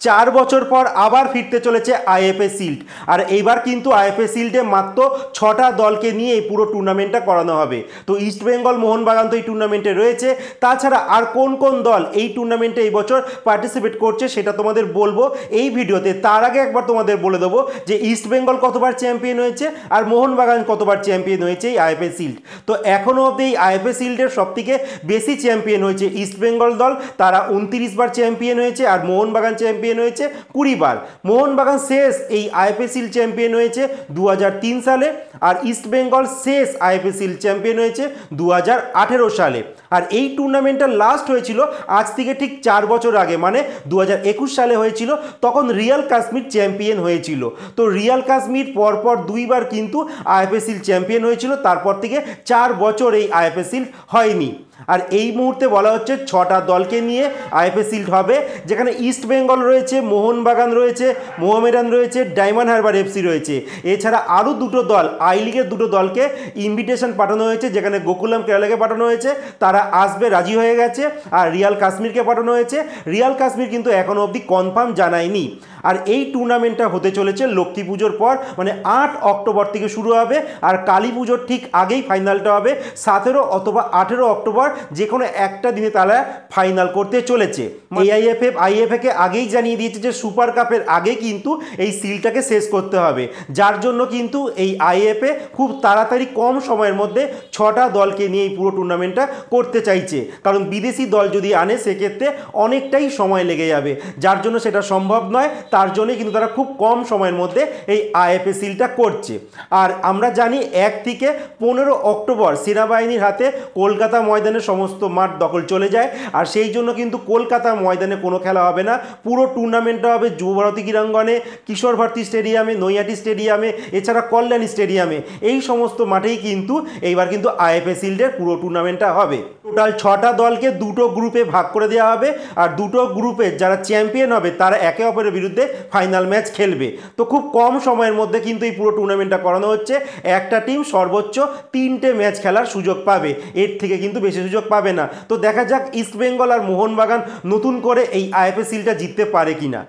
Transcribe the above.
4 বছর পর আবার ফিরতে চলেছে আইএফএ শিল্ড। আর এইবার কিন্তু আইএফএ শিল্ডে মাত্র 6টা দলকে নিয়ে এই পুরো টুর্নামেন্টটা করানো হবে। তো ইস্টবেঙ্গল, মোহনবাগান তো এই টুর্নামেন্টে রয়েছে। তাছাড়া আর কোন কোন দল এই টুর্নামেন্টে এই বছর পার্টিসিপেট করছে সেটা তোমাদের বলবো এই ভিডিওতে। তার আগে একবার তোমাদের বলে দেবো যে ইস্টবেঙ্গল কতবার চ্যাম্পিয়ন হয়েছে আর মোহনবাগান কতবার চ্যাম্পিয়ন হয়েছে এই আইএফএ শিল্ড। তো এখনও অবধি এই আইএফএ শিল্ডের সবথেকে বেশি চ্যাম্পিয়ন হয়েছে ইস্টবেঙ্গল দল, তারা 29 বার চ্যাম্পিয়ন হয়েছে। আর মোহনবাগান চ্যাম্পিয়ন হয়েছে 20 বার। মোহনবাগান শেষ এই আইএফএ শিল্ড চ্যাম্পিয়ন হয়েছে 2003 সালে, আর ইস্টবেঙ্গল শেষ আইএফএ শিল্ড চ্যাম্পিয়ন হয়েছে 2018 সালে। আর এই টুর্নামেন্টটা লাস্ট হয়েছিল আজ থেকে ঠিক 4 বছর আগে, মানে 2021 সালে হয়েছিল। তখন রিয়াল কাশ্মীর চ্যাম্পিয়ন হয়েছিল। তো রিয়াল কাশ্মীর পরপর 2 বার কিন্তু আইএফএ শিল্ড চ্যাম্পিয়ন হয়েছিল। তারপর থেকে 4 বছর এই আইএফএ শিল্ড হয়নি। আর এই মুহূর্তে বলা হচ্ছে 6টা দলকে নিয়ে আইএফএ শিল্ড হবে, যেখানে ইস্ট বেঙ্গল রয়েছে, মোহনবাগান রয়েছে, মোহামেডান রয়েছে, ডায়মন্ড হারবার এফসি রয়েছে। এছাড়া আরও 2টো দল, আই লিগের 2টো দলকে ইনভিটেশন পাঠানো হয়েছে, যেখানে গোকুলাম কেরালাকে পাঠানো হয়েছে, তারা আসবে, রাজি হয়ে গেছে। আর রিয়াল কাশ্মীরকে পাঠানো হয়েছে। রিয়াল কাশ্মীর কিন্তু এখনও অবধি কনফার্ম জানায়নি। আর এই টুর্নামেন্টটা হতে চলেছে লক্ষ্মী পুজোর পর, মানে 8 অক্টোবর থেকে শুরু হবে। আর কালী পুজোর ঠিক আগেই ফাইনালটা হবে, 17 অথবা 18 অক্টোবর, যে কোনো একটা দিনে তারা ফাইনাল করতে চলেছে। আইএফএকে আগেই জানিয়ে দিয়েছে যে সুপার কাপের আগে কিন্তু এই সিলটাকে শেষ করতে হবে, যার জন্য কিন্তু এই আইএফএ খুব তাড়াতাড়ি কম সময়ের মধ্যে 6টা দলকে নিয়ে এই পুরো টুর্নামেন্টটা করতে চাইছে। কারণ বিদেশি দল যদি আনে সেক্ষেত্রে অনেকটাই সময় লেগে যাবে, যার জন্য সেটা সম্ভব নয়। তার জন্যই কিন্তু তারা খুব কম সময়ের মধ্যে এই আইএফএ শিল্ডটা করছে। আর আমরা জানি 1 থেকে 15 অক্টোবর সেনাবাহিনীর হাতে কলকাতা ময়দানে সমস্ত মাঠ দখল চলে যায়। আর সেই জন্য কিন্তু কলকাতা ময়দানে কোনো খেলা হবে না। পুরো টুর্নামেন্টটা হবে যুবভারতী ক্রীড়াঙ্গনে, কিশোর ভারতী স্টেডিয়ামে, নৈহাটি স্টেডিয়ামে, এছাড়া কল্যাণী স্টেডিয়ামে। এই সমস্ত মাঠেই কিন্তু এইবার কিন্তু আইএফএ শিল্ডের পুরো টুর্নামেন্টটা হবে। টোটাল 6টা দলকে 2টো গ্রুপে ভাগ করে দেওয়া হবে। আর 2টো গ্রুপে যারা চ্যাম্পিয়ন হবে তারা একে অপরের বিরুদ্ধে ফাইনাল ম্যাচ খেলবে। তো খুব কম সময়ের মধ্যে কিন্তু এই পুরো টুর্নামেন্টটা করানো হচ্ছে। একটা টিম সর্বোচ্চ 3টে ম্যাচ খেলার সুযোগ পাবে, এর থেকে কিন্তু বেশি সুযোগ পাবে না। তো দেখা যাক ইস্টবেঙ্গল আর মোহনবাগান নতুন করে এই আইএফএ শিল্ডটা জিততে পারে কিনা।